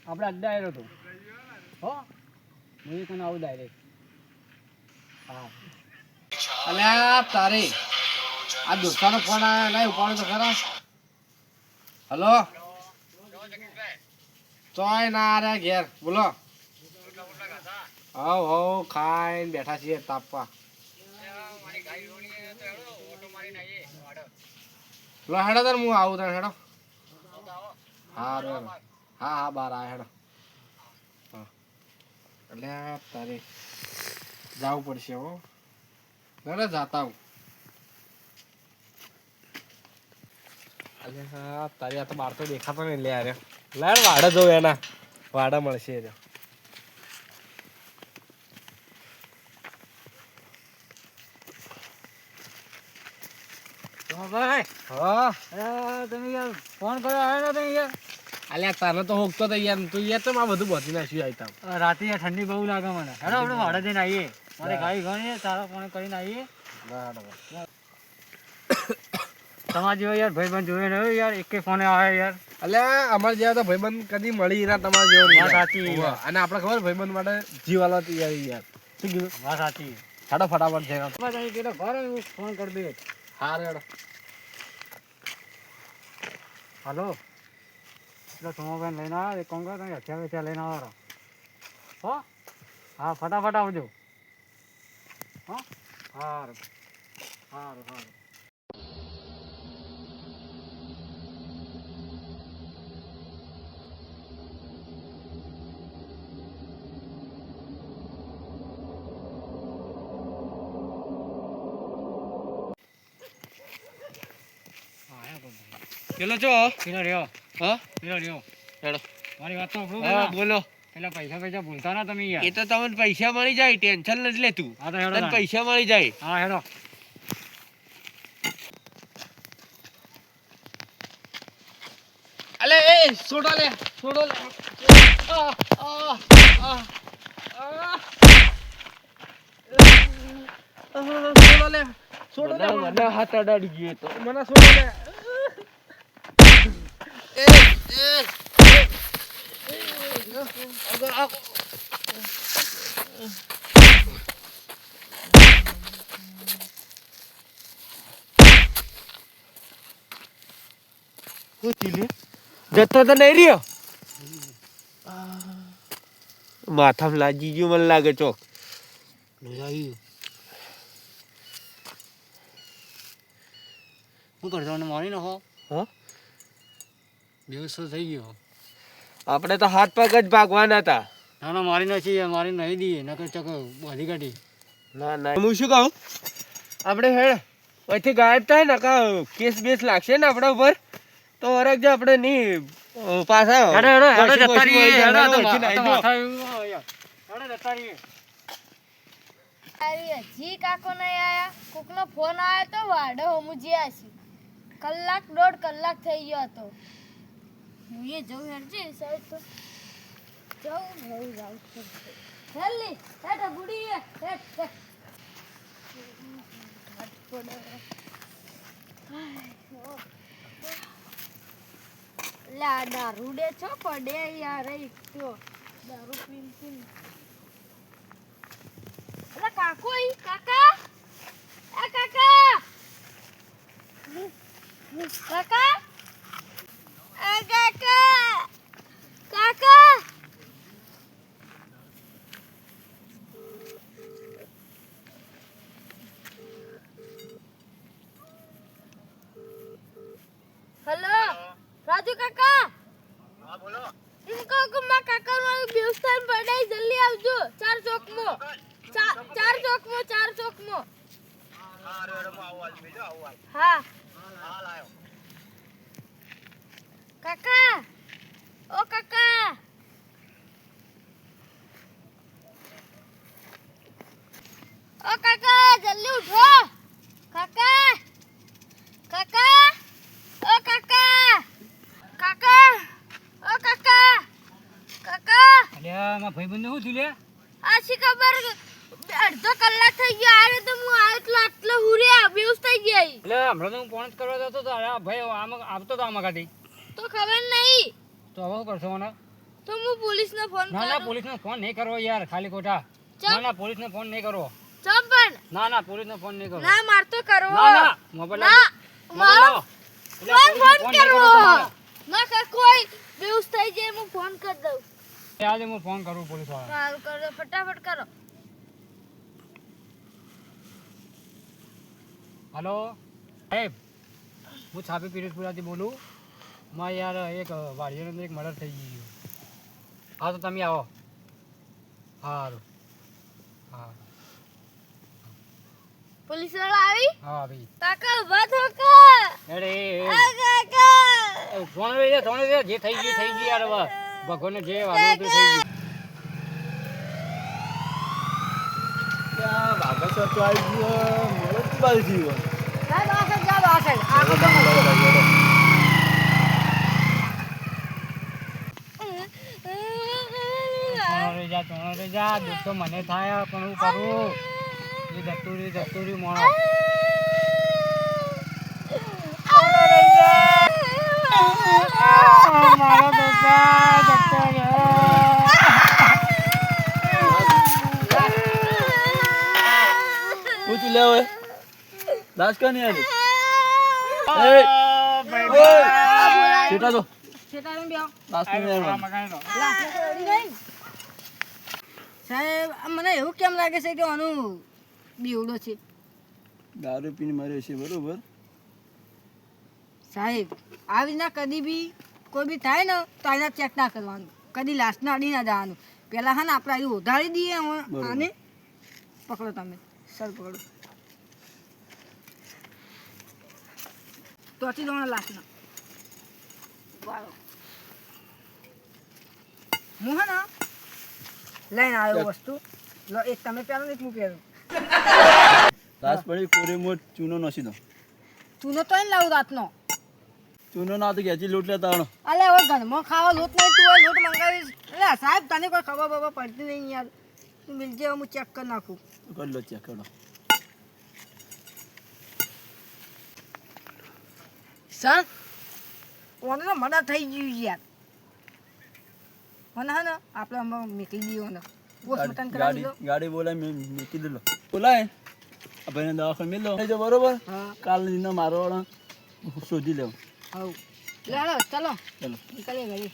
આપણે અડ્ડા આવ્યો હતો હો હું તને આવું ડાયરેક્ટ હા અલ્યા તારે આ દોસ્તાનો ફોન આવ્યો નહીં ઉપાડો તો ખરા હલો ચોય ના રે ઘેર બોલો હવ ખાઈને બેઠા છીએ તાપવા લો હેડો તાર હું આવું તાર હેડો હા રે હા બાર આ હેડો હા એટલે તારે જવું પડશે હો ના જાતા હું અલ્યા તારી આ તો બાર તો દેખાતો નહીં લે યાર લાડ વાડા જવું એના વાડા મળશે રે ભાઈ હા તમે યાર ફોન કર્યો આવ્યો તમે યાર અલ્યા તને તો હોકતો તો યાર તું યાર તો આ બધું બધી નાખ્યું આઈતા રાતે યાર ઠંડી બહુ લાગે મને હેડો આપણે વાડા જઈને આવીએ મારે ગાઈ ગણી તારા ફોન કરીને આવીએ તમારા જેવો યાર ભાઈબંધ જોયો ને યાર એકે ફોને આવે યાર અલ્યા અમાર જેવા તો ભાઈબંધ કદી મળી ના તમારા જેવો નહીં વાત સાચી અને આપણે ખબર ભાઈબંધ માટે જીવાલો તૈયાર યાર શું કીધું વાત સાચી હેડો ફટાફટ જઈને તમે કીધો ઘર ફોન કરી દે હા હેડો હાલો એટલે સોમાબેન લઈને આવે એક કોંગા તમે હથિયાર વેચ્યા લઈને આવવાનો હો હા ફટાફટ આવજો હા સારું સારું સારું પેલો છો પેલો રહ્યો હા પેલો રહ્યો હેડો મારી વાત તો સાંભળો હા પેલા. બોલો પેલા પૈસા ભૂલતા ના તમે યાર એ તો તમને પૈસા મળી જાય ટેન્શન નથી લેતું હા તો હેડો તને તાણ. પૈસા મળી જાય હા હેડો અલે એ છોડો લે છોડો લે આ આ આ છોડો લે છોડો લે મને હાથ અડાડી ગયો તો મને છોડો લે જતો તો નહીં રહ્યો માથામાં લાગી ગયું મને લાગે ચોક શું કરશો મને મારી નાખો હા દિવસો થઈ ગયો આપણે તો હાથ પગ જ ભાગવાના હતા ના ના મારી નાખી મારી નહીં દઈએ નકર ચક બધી કાઢી ના ના હું શું કહું આપણે હેડ અહીંથી ગાયબ થાય ને કા કેસ બેસ લાગશે ને આપણા ઉપર તો વરક જે આપણે નહીં પાછા હેડો હેડો હેડો પછી જતા રહીએ પછી હેડો તો અહીંથી નાહી માથા દો. એવું હોય યાર. હેડો જતા રહીએ જી કાકો નહીં આયા કોકનો ફોન આવ્યો તો વાડો હમુજ્યા છે કલાક દોઢ કલાક થઈ ગયો હતો હું એ જઉં હેડજે સાહેબ તો જાઉં હેલી હેઠ બુડી હેઠ લા દારૂ ડે છો પડે યાર એક તો દારૂ પીન અલા કાકો ઈ કાકા એ કાકા કાકા એ કાકા કાકા हेलो राजू काका हाँ बोलो इनको को मां काका नो बेउस्तान पड़ाई जल्दी आवजो 4 ચોક મો 4 ચોક મો હા રે મો આવો આજ બેજો આવો હા હા લાયો કાકા ઓ કાકા ઓ કાકા જલ્દી ઉઠો કાકા કાકા ઓ કાકા કાકા ઓ કાકા કાકા અલ્યા મારા ભાઈબંધને શું થયું લે આશી ખબર અડધો કલાક થઈ ગયો આરે તો હું આટલો હુર્યા બેઉસ થઈ ગઈ એટલે હમણાં તો હું ફોન જ કરવા જતો તો અરે ભાઈ આમ આવતો તો આમાં કાઢી તો ખબર નહીં તો હવે શું કરશો મને તો હું પોલીસને ફોન ના ના કરું પોલીસને ફોન નહીં કરવો યાર ખાલી ખોટા ચમ? ના ના પોલીસને ફોન નહીં કરવો ચમ પણ ના ના પોલીસને ફોન નહીં કરવો ના માર તો કરવો ના ના મોબાઈલ ના મોબાઈલ લાવો. એટલે ફોન પોલીસને કરવો નહીં કરવો તમારે. ના કા કોઈ બેઉસ થઈ જાય હું ફોન કરી દઉં આજે હું ફોન કરું પોલીસ વાળા સારું કરો ફટાફટ કરો હલો સાહેબ હું છાપી પિરિયસપુરાથી બોલું માં યાર એક વાડીની અંદર એક મર્ડર થઈ ગયું હા તો તમે આવો સારું હા પોલીસ વાળા આવી હા ભાઈ કાકા ઉભા થો કા અરે આ કાકા થોડું જે થઈ ગયું યાર હવે ભગવાનને જે વાગ્યું તે થઈ ગયું બાગા તો આવી ગયો મળે જ બાલ થયો સાહેબ આ સાઈડ જાઓ આ સાઈડ આગળ જાઓ ચોણો રે જા દુઃખ તો મને થાય પણ હું કરું એ જતું રહ્યું મોણો મારો બેટા જતો રહ્યો પૂછ લે હવે દાસ કા નહીં આવી છેટા તો દાસ કા નહીં આવી સાહેબ મને એવું કેમ લાગે છે કે આનું બીવડો છે દારૂ પીને મર્યો છે બરોબર સાહેબ આવી ના કદી બી કોઈ બી થાય ને તો આના ચેક ના કરવાનું કદી લાશ ના અડી ના જવાનું પેલા હા ને આપણે અહીં ઉધારી દઈએ આને પકડો તમે સર પકડો તોથી દો લાશ ના વાળો હું હે ને લઈને આવ્યો વસ્તુ લો એક તમે પહેલો ને એક હું પહેલું દાસ પડી કોરે મોટ ચૂનો નસી દો તું તો અહીં લાવું રાતનો ચૂનો ના તો ખેંચી લૂંટ લેતા હણો અલે હવે ઘરમાં ખાવા લોટ નહીં તું હોય લોટ મંગાવીશ અલે સાહેબ તને કોઈ ખબર બબર પડતી નહીં યાર તું મિલજે હું ચેક કરી નાખું કરી લો ચેક કરો સર ઓને તો મદદ થઈ ગયું યાર મને હા ને આપણે હમણાં મૂકી દઈએ ને પોસ્ટમોર્ટમ કરાવી દો ગાડી બોલાય મેં મૂકી દીધો બોલાય આ ભાઈને દવાખાને મેં લો જો બરોબર હા કાલ દીનો મારો શોધી લેવો હવ લે હાલો ચલો ચલો નીકળીએ ઘરે